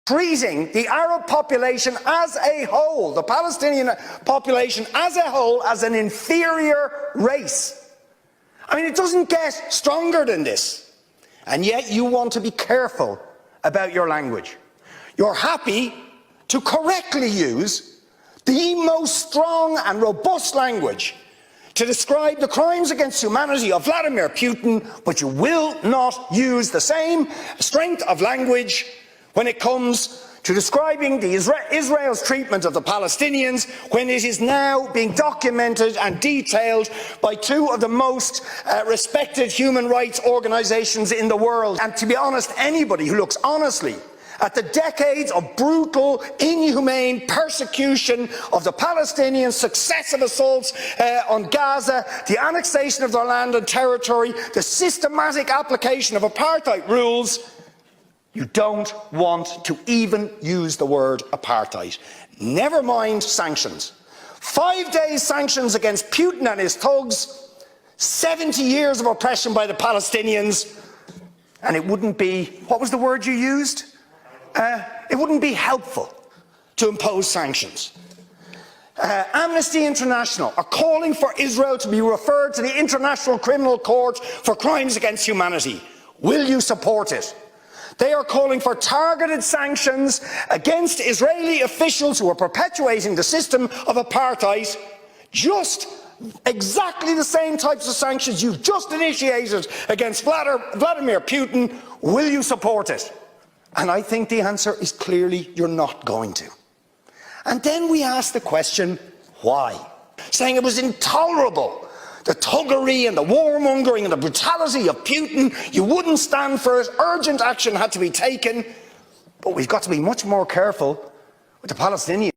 treating the Arab population as a whole, the Palestinian population as a whole, as an inferior race. I mean, it doesn't get stronger than this. And yet you want to be careful about your language. You're happy to correctly use the most strong and robust language to describe the crimes against humanity of Vladimir Putin, but you will not use the same strength of language when it comes to describing Israel's treatment of the Palestinians, when it is now being documented and detailed by two of the most respected human rights organisations in the world. And to be honest, anybody who looks honestly at the decades of brutal, inhumane persecution of the Palestinians, successive assaults on Gaza, the annexation of their land and territory, the systematic application of apartheid rules, you don't want to even use the word apartheid. Never mind sanctions. 5 days sanctions against Putin and his thugs, 70 years of oppression by the Palestinians, and it wouldn't be, what was the word you used? It wouldn't be helpful to impose sanctions. Amnesty International are calling for Israel to be referred to the International Criminal Court for crimes against humanity. Will you support it? They are calling for targeted sanctions against Israeli officials who are perpetuating the system of apartheid, just exactly the same types of sanctions you've just initiated against Vladimir Putin. Will you support it? And I think the answer is clearly you're not going to. And then we ask the question, why? Saying it was intolerable, the thuggery and the warmongering and the brutality of Putin, you wouldn't stand for it, urgent action had to be taken. But we've got to be much more careful with the Palestinians.